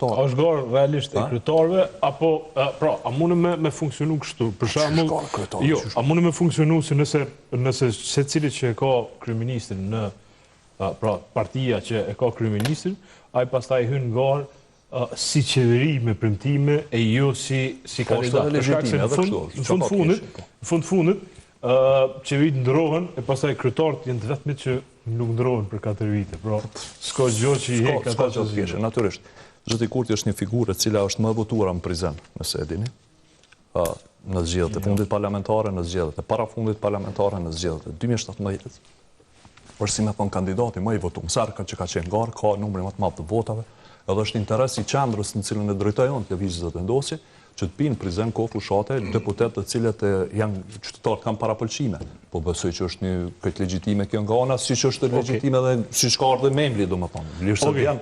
kryetar. është garë realisht e kryetarëve, apo, pra, a mune me funksionu kështu? Për shembull, jo, a mune me funksionu si nëse secili që e ka kryeministrin në, pra, partia që e ka kryeministrin, ai pastaj hyn garë si qeveri me premtime e jo si kandidat. Për shkak se në fund fundit, qeverit ndrohen e pastaj kryetarët janë të vetmit që nuk ndrohen për 4 vite. Pra, s'ka gjë që i hek ata që s'ka. Natyrisht, Zoti Kurti është një figurë e cila është më e votuar në prizren, nëse e dini. Në zgjedhjet e fundit parlamentare, në zgjedhjet e parafundit parlamentare, në zgjedhjet e 2017. Është si me thon kandidati më i votuar. Sa që ka qenë garë, ka numrin më të madh të votave, edhe është interes i qendrës në cilën e drejtojon lëvizjes së vendosi, që të pinë prizren kohë fushate deputet të cilët janë qytetarë kanë parapëlqime. Po besoj që është një këtë legjitime kjo nga ana, si që është legjitime dhe si që ka ardhe membri, do më thonë.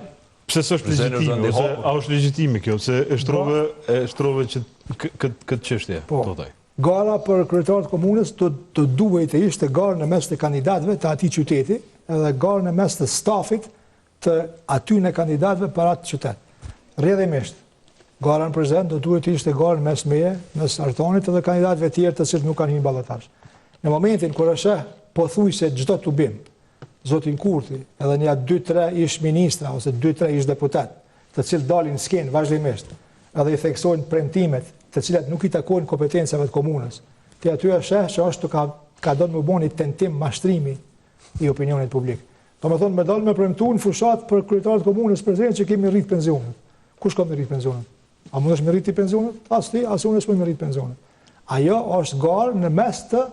Pse s'është legjitime, ose a është legjitime kjo, se e shtrove që këtë çështje. Gara për kryetarët komunës të duhet të ishte garë në mes të kandidatëve të atij qyteti, edhe garë në mes të stafit të aty në kandidatëve për atë qytet. Rrjedhimisht. Gara në prezent do duhet të ishte garë mes meje, mes Artonit edhe kandidatëve tjerë të cilët nuk kanë hyrë ballotazh. Në momentin kur është pothuajse çdo tubim, zotin Kurti, edhe një 2-3 ish ministra ose 2-3 ish deputat, të cilët dalin në skenë vazhdimisht, edhe i theksojnë premtimet, të cilat nuk i takojnë kompetencave të komunës. Ti aty është që është ka dhënë më bëni tentim mashtrimi i opinionit publik. Domethënë më dalë me premtuar në fushat për kryetarët komunës prezent që kemi rrit pensionet. Kush ka me rrit pensionet? A mund është me rriti pensionet? As ti, as unë s'po me rrit pensionet. Ajo është garë në mes të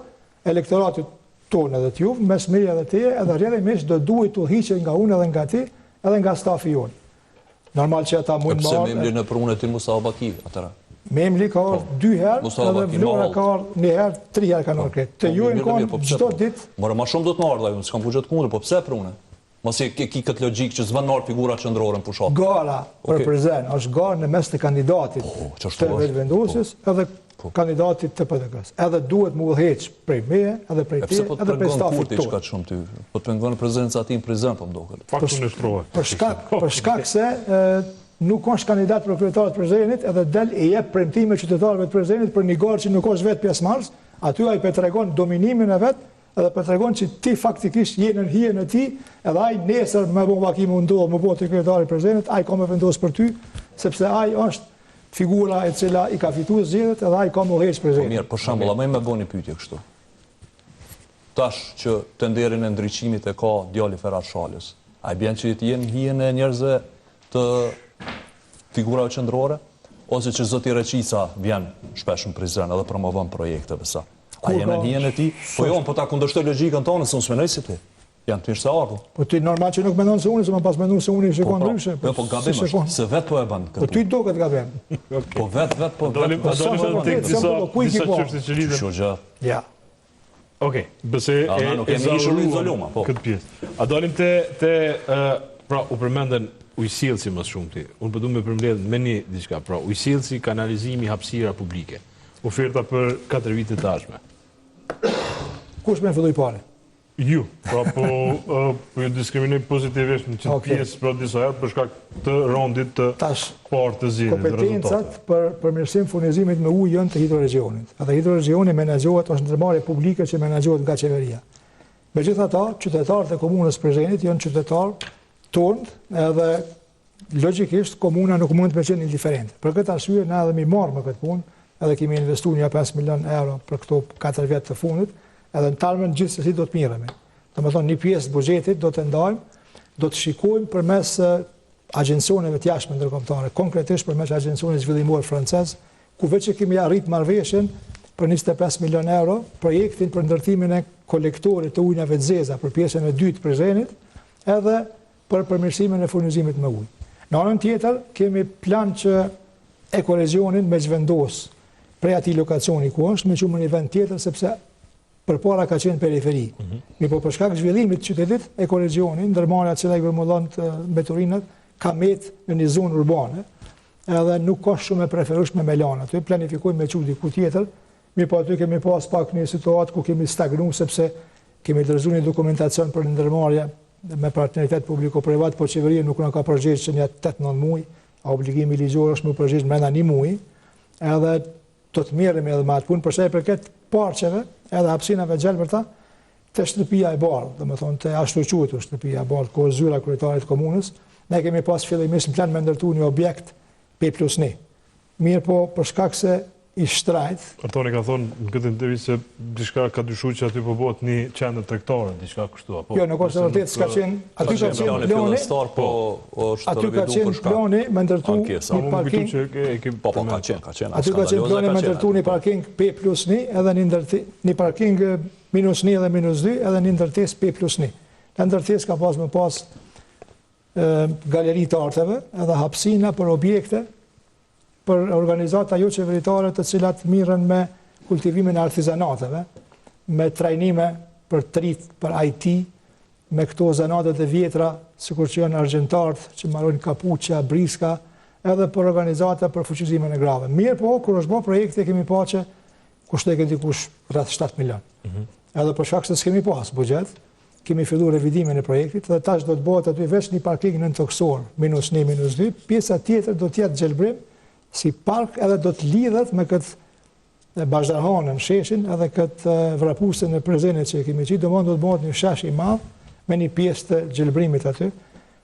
elektoratit tonë edhe t'ju, mes meje edhe teje, edhe rrjedhimisht do duhet të udhëhiqet nga unë edhe nga ti, edhe nga stafi jonë. Normal që ata mund marrë. Pse memri në prunë ti Musa Baki atëra? Memri ka ardhur 2 herë, edhe Vlora ka ardhur 1 herë, 3 herë kanë ardhur. Të ju kanë çdo ditë. More më shumë do të ardhë ajo, s'kam fuqet kundër, po pse prunë? Mos e ki këtë logjik që s'van marr figura qendrore në fushat. Gara për prezent është garë në mes të kandidatit të vendosjes edhe kandidatit të PDK-s. Edhe duhet më udhëheq prej meje, edhe prej tij, edhe prej stafit tonë. Çka shumë ty? Po të pengon prezenca ti në prizren po mdoket. Fakti në shtrohet. Për shkak se nuk është kandidat për kryetar të prezenit, edhe del e jep premtime qytetarëve të prezenit për një garë që nuk është vetë pjesëmarrës, aty ai po tregon dominimin e vet. Edhe për të regon që ti faktikisht jenë në hijen e ti, edhe aj nesër me bo Baki më ndohë, më bo të kryetari prezenit, aj ka me vendosë për ty, sepse aj është figura e cila i ka fitu zgjedhjet, edhe aj ka më udhëheq prezenit. Mirë, për shembull, a më me bo një pyetje kështu. Tash që tenderin e ndriçimit e ka djali Ferhat Shalës, a i bjen që ti jenë në hijen e njerëzve të figurave qendrore, ose që zoti Reqica vjen shpesh në prizren edhe promovon projekteve sa? A jenë në hijen e ti? Po jo, po ta kundërshtoj logjikën tonë, se unë s'menoj si ti. Janë të ishte ardhur. Po ti normal që nuk mendon se unë, se më pas mendon se unë i shikon ndryshe. Po gabim është, se vetë po e bën këtë. Po ti duket gabim. Po vetë po. Dolim tek disa çështje që lidhen. Kështu gjë. Ja. Okej, bëse e izoluam po. Këtë pjesë. A dalim te pra u përmendën ujësillësi më shumë ti. Unë po duam të përmbledh me një diçka, pra ujësillësi, kanalizimi, hapësira publike. Oferta për 4 vite të ardhshme. Kush më filloi parë? Ju, pra po ju diskriminoj pozitivisht në çdo pjesë për disa herë për shkak të rondit të parë të zgjedhjes. Kompetencat për përmirësim furnizimit me ujë janë të hidroregionit. Edhe hidroregioni menaxhohet është ndërmarrje publike që menaxhohet nga qeveria. Megjithatë, qytetarët e komunës Prizrenit janë qytetarë tonë, edhe logjikisht komuna nuk mund të qenë indiferente. Për këtë arsye na edhe mi marr me këtë punë, edhe kemi investuar një 5 milion euro për këto 4 vjet të fundit, edhe në termen gjithsesi do të mirëmi. Domethënë një pjesë të buxhetit do të ndajmë, do të shikojmë përmes agjencioneve të jashtme ndërkombëtare, konkretisht përmes agjencionit zhvillimor francez, ku veç që kemi arrit marrëveshjen për 25 milion euro, projektin për ndërtimin e kolektorit të ujëve të zeza për pjesën e dytë të Prizrenit, edhe për përmirësimin e furnizimit me ujë. Në anën tjetër kemi plan që ekoregionin me zhvendos prej atij lokacioni ku është, me qumë një vend tjetër, sepse përpara ka qenë periferi. Po për shkak zhvillimit të qytetit, ekoregjioni, ndërmarrja që i grumullon mbeturinat, ka met në një zonë urbane, edhe nuk ka shumë e preferueshme me lanë. Aty planifikojmë me çu diku tjetër, po aty kemi pas pak një situatë ku kemi stagnuar sepse kemi dorëzuar një dokumentacion për ndërmarrje me partneritet publiko-privat, por qeveria nuk na ka përgjigjur që një 8-9 muaj, a obligimi ligjor është më përgjigj brenda 1 muaji, edhe do të merrem edhe me atë punë për sa i përket parqeve, edhe hapësinave gjelbërta, te shtëpia e bardhë, domethënë te ashtu quajtur shtëpia e bardhë, ku zyra kryetarit të komunës, ne kemi pas fillimisht në plan me ndërtu një objekt P+1. Mirë po, për shkak se i shtrajt. Artoni ka thonë në këtë intervistë se diçka ka dyshuar që aty po bëhet një qendër tregtare, diçka kështu apo. Jo, nuk është vërtet, s'ka qenë, aty ka qenë plani, aty ka qenë plani me ndërtu një parking. Aty ka qenë plani me ndërtu një parking P+1, edhe një parking -1 edhe -2, edhe një ndërtesë P+1. Në ndërtesë ka pas më pas galeri të arteve, edhe hapësina për objekte, për organizata jo qeveritare të cilat mirën me kultivimin e artizanateve, me trajnime për trit, për IT, me këto zanatet e vjetra, sikur që janë argjentartë, që marrojnë kapuqa, briska, edhe për organizata për fuqizimin e grave. Mirë po, kur është bërë projekti, kemi pa që kushtoi dikush rreth 7 milion. Edhe për shkak se s'kemi pas buxhet, kemi filluar revidimin e projektit dhe tash do të bëhet aty veç një parking nën toksor, -1, -2, pjesa tjetër do të jetë gjelbrim si park, edhe do të lidhet me këtë bashdarhanën, sheshin, edhe këtë vrapusën e prezenit që kemi qitë, do të bëhet një shesh i madh me një pjesë të gjelbrimit aty,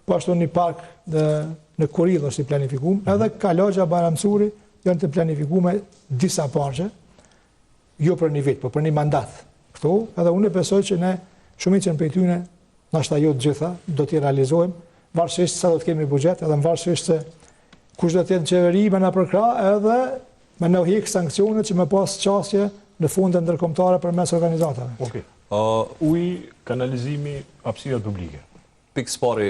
po ashtu një park në Korridh është i planifikuar, edhe ka lagja Baramcuri janë të planifikuar disa parqe, jo për një vit, por për një mandat. Këto, edhe unë besoj që ne shumicën prej tyre, ndoshta jo të gjitha, do t'i realizojmë, varësisht sa do të kemi buxhet, edhe varësisht se kush do të jetë në qeveri me na përkrah, edhe me na hiq sankcione që me pas qasje në funde ndërkombëtare përmes organizatave. Okej. Uji, kanalizimi, hapësirat publike. Pikë pari,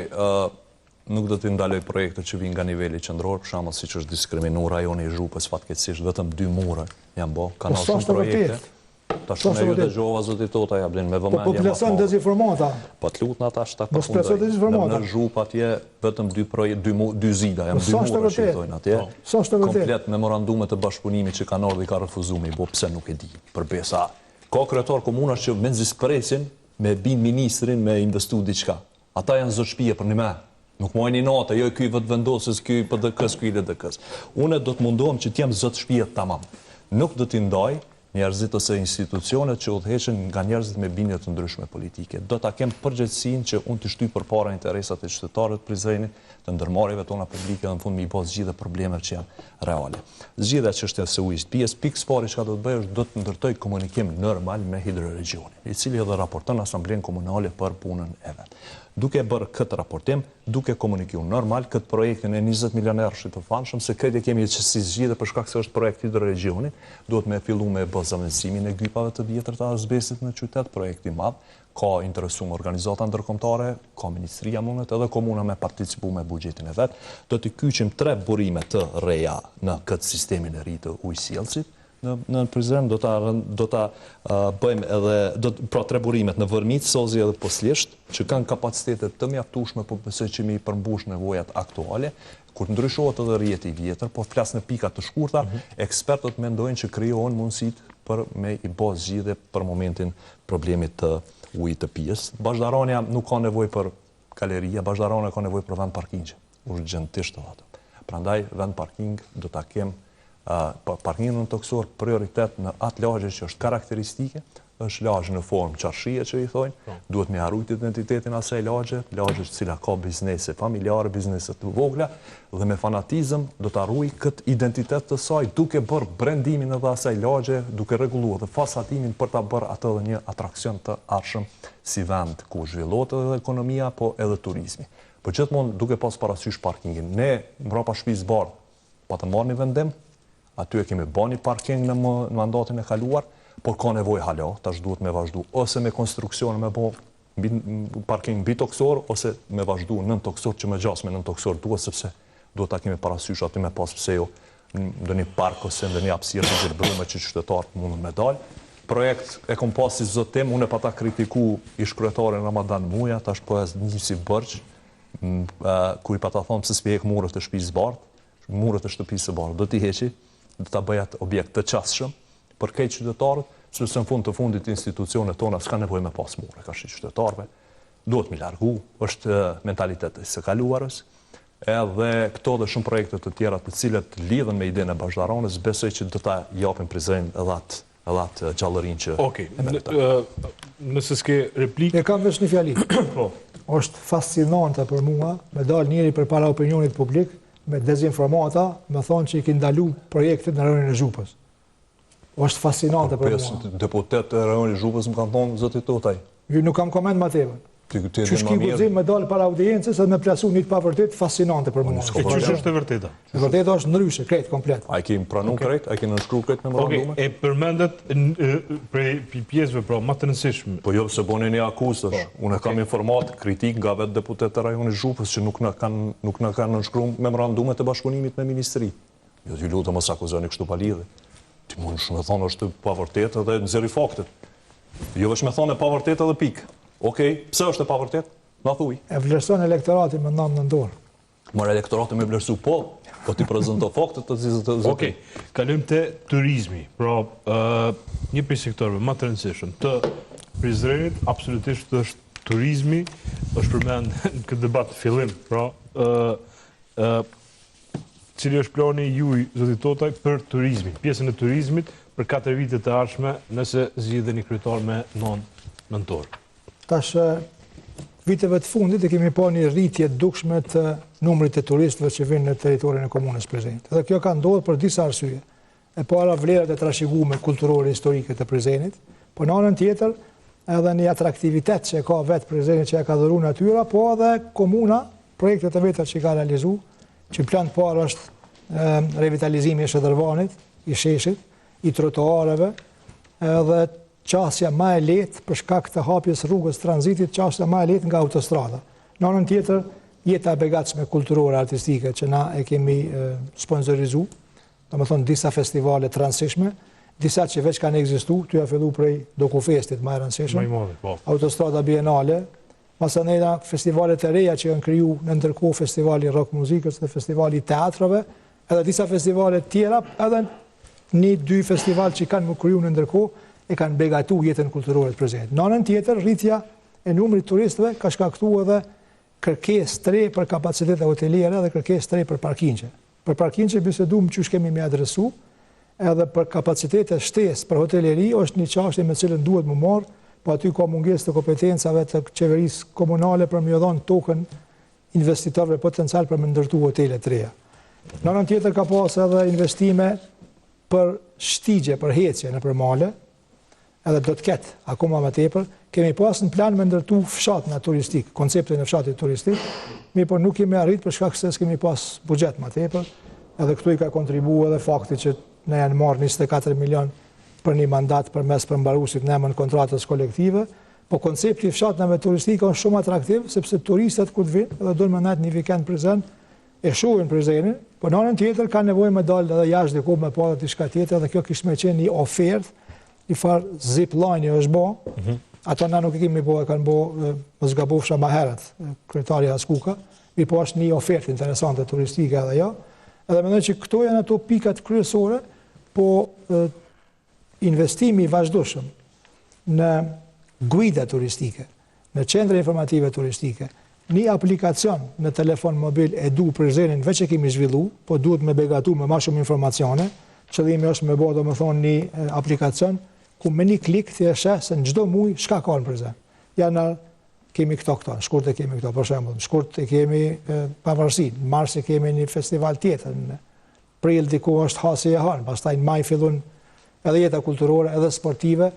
nuk do të ndaloj projekte që vijnë nga niveli qendror, për shembull siç është diskriminuar rajoni i Zhupës, fatkeqësisht vetëm 2 mure janë bë, kanë shumë projekte. Tash ne ju dëgjova zotit tota ja blen me vëmendje. Po populacion dezinformata. Po të lutna tash ta përfundoj. Në Zhupë atje vetëm 2 projekte, 2 zida, janë 2 mure që thonë atje. Komplet memorandume të bashkëpunimit që kanë ardhur i ka refuzuar me bë, pse nuk e di. Përbesa ka kryetar komunash që menzis presin me bin ministrin me investu diçka. Ata janë zot shtëpie për një me. Nuk mojnë një natë, jo ky vetë vendosës, ky PDK-s, ky LDK-s. Unë do të mundohem që t'jem zot shtëpie tamam. Nuk do t'i ndaj njerëzit ose institucionet që udhëheqen nga njerëzit me bindje të ndryshme politike. Do ta kem përgjegjësinë që unë të shtyj përpara interesat e qytetarëve të Prizrenit, të ndërmarrjeve tona publike dhe në fund me i bë zgjidhje problemeve që janë reale. Zgjidhja çështja se ujit pjesë pikë pari çka do të bëj është do të ndërtoj komunikim normal me hidroregionin, i cili edhe raporton asamblen komunale për punën e vet. Duke bërë këtë raportim, duke komunikuar normal këtë projektin e 20 milionerësh të famshëm, se këtë kemi që si zgjidhje për shkak se është projekt hidroregioni, duhet me fillu me bazamensimin e gypave të vjetër të azbestit në qytet, projekti madh, ka interesuar organizata ndërkombëtare, ka ministria mundet edhe komuna me participu me buxhetin e vet. Do të kyçim 3 burime të reja në këtë sistemin e ri të ujësjellësit. Në Prizren do ta bëjmë edhe pra 3 burimet në Vërmit, Sozi edhe Poslisht, që kanë kapacitete të mjaftueshme, po besoj që mi përmbush nevojat aktuale. Kur ndryshohet edhe rrjeti i vjetër, po flas në pika të shkurta, ekspertët mendojnë që krijohen mundësitë për me i bë zgjidhje për momentin problemit të ujit të pijës. Bashdarania nuk ka nevojë për galeria, bashdarania ka nevojë për vend parkingje, urgjentisht ato. Prandaj vend parking do ta kem parkingin në toksor prioritet në atë lagje që është karakteristike, është lagje në formë qarshie që i thojnë, duhet me harujt identitetin asaj lagje që cila ka biznese familjare, biznese të vogla, dhe me fanatizëm do të harruj këtë identitet të saj, duke bërë brendimin edhe asaj lagje, duke reguluar dhe fasadimin për ta bërë atë dhe një atrakcion të arshëm si vend ku zhvillohet edhe ekonomia, po edhe turizmi. Po gjithmonë duke pas parasysh parkingin, ne mbrapa shtëpisë bardh, pa të marrë një vendim, aty e kemi bërë një parking në mandatin e kaluar, por ka nevojë hala, tash duhet me vazhdu ose me konstruksione me bë parking mbi toksor ose me vazhdu nën toksor që më gjasme nën toksor duhet sepse duhet ta kemi parasysh aty me pas pse jo ndonjë park ose ndonjë hapësirë të gjelbruar që qytetarët mundën me dalë. Projekt e kom pas si zotim, unë pa ta kritiku ish kryetarin Ramadan Muja, tash po as nisi Borç, ku i pa ta thonë se s'pi hek murët e shtëpisë bardh, murët e shtëpisë së bardh do t'i heqi, do ta bëj atë objekt të qasshëm për këtë qytetarët, sepse në fund të fundit institucionet tona s'ka nevojë me pas mure, ka shi qytetarëve, duhet mi largu, është mentaliteti së kaluarës, edhe këto dhe shumë projekte të tjera të cilet lidhen me idenë e bashkëdaronës, besoj që do ta japim prizren edhe atë gjallërin që... Okej, nëse s'ke replikë... E kam vesh një fjali. Është fascinante për mua me dalë njëri për para opinionit publik, me dezinformata, me thonë që i ki ndalu projektit në rajonin e Zhupës. Është fascinante për mua. Deputet e rajonit Zhupës më kanë thonë zëtit Totaj. Ju nuk kam koment ma tepër. Që shki guzim me dalë para audiencës edhe me plasu një të pavërtet fascinante për mua. E qështë është e vërteta? E vërteta është ndryshe, krejt, komplet. A i kemi pranu krejt? A i kemi nënshkru krejt në memorandume? E përmendet prej pjesëve pra më të rëndësishme. Po jo, se boni një akuzë, unë kam informat kritik nga vetë deputet e rajonit Zhupës që nuk na kanë nënshkru memorandume të bashkëpunimit me ministri. Jo, ju lutem mos akuzoni kështu pa lidhje. Ti mund shumë me thonë është pavërtet edhe nxjerrë faktet. Jo veç me thonë e pavërtet edhe pikë. Okej, pse është e pavërtet? Na thuj. E vlerëson elektoratin me namë në dorë. Mërë elektoratin me vlerësu, po ti prezento faktet të zizët. Okej, kalojmë te turizmi. Pra, një prej sektorëve më të rëndësishëm të Prizrenit absolutisht është turizmi, është përmend në këtë debat fillim. Pra, cili është plani juaj, zoti Totaj, për turizmin, pjesën e turizmit për 4 vite të ardhshme, nëse zgjidheni kryetar me 9 nëntor. Tash, viteve të fundit e kemi pa një rritje dukshme të numrit të turistëve që vinë në territorin e komunës Prizrenit. Edhe kjo ka ndodhur për disa arsye. E para vlerat e trashëguara kulturore historike të Prizrenit, po në anën tjetër edhe një atraktivitet që ka vetë Prizreni që e ka dhëruar natyra, po edhe komuna, projektet e veta që ka realizuar, që plan të parë është revitalizimi i Shëdërvanit, i sheshit, i trotuareve, edhe qasja më e lehtë për shkak të hapjes rrugës tranzitit, qasja më e lehtë nga autostrada. Në anën tjetër, jeta e begatshme kulturore artistike që na e kemi sponsorizuar, domethënë disa festivale të rëndësishme, disa që veç kanë ekzistuar, ty ja fillu prej Dokufestit më e rëndësishëm, Autostrada Bienale, masanera festivalet e reja që janë kriju në ndërkohë festivali rock muzikës dhe festivali teatrave, edhe disa festivale tjera, edhe 1-2 festival që kanë më kriju në ndërkohë, e kanë begatu jetën kulturore të Prizrenit. Në anën tjetër, rritja e numrit turistëve ka shkaktuar edhe kërkesë të re për kapacitete hoteliere dhe kërkesë të re për parkingje. Për parkingje bisedum që kemi me adresu, edhe për kapacitete shtesë për hoteleri është një çështje me cilën duhet më marrë, po aty ka mungesë të kompetencave të qeverisë komunale për më dhënë tokën investitorëve potencial për më ndërtu hotele të reja. Në anën tjetër ka pas edhe investime për shtigje, për hecje në përmale, edhe do të ketë akoma më tepër, kemi pas në plan me ndërtu fshat në turistik, konceptin e fshatit turistik, por nuk kemi arrit për shkak se s'kemi pas buxhet më tepër, edhe këtu i ka kontribuar edhe fakti që ne janë marrë 24 milion për një mandat përmes përmbaruesit në emër kontratës kolektive, po koncepti i fshatnave turistik është shumë atraktiv sepse turistët kur vinë edhe duan më natë një vikend Prizren, e shohin Prizrenin, po në anën tjetër kanë nevojë me dalë edhe jashtë diku me pa diçka tjetër dhe kjo kishte më qenë një ofertë i farë zipline është bo, ato na nuk e kemi bo, e kanë bo, më zgabofsha ma herët, kryetari Askuka, mi po është një ofertë interesante turistike edhe ja, edhe mendoj që këto janë ato pikat kryesore, po investimi i vazhdueshëm në guida turistike, në qendre informative turistike, një aplikacion në telefon mobil Edu Prizrenin veç e kemi zhvillu, po duhet me begatu me ma shumë informacione, qëllimi është me bo, do më thonë, një aplikacion ku me një klik të e sheh se në gjdo muj shka ka në Prizren. Ja në kemi këto, në shkurt e kemi këto, për shembull, në shkurt e kemi pavarësi, në mars e kemi një festival tjetër, në prill diku është hasi e hanë, pastaj në maj fillon edhe jeta kulturore, edhe sportive,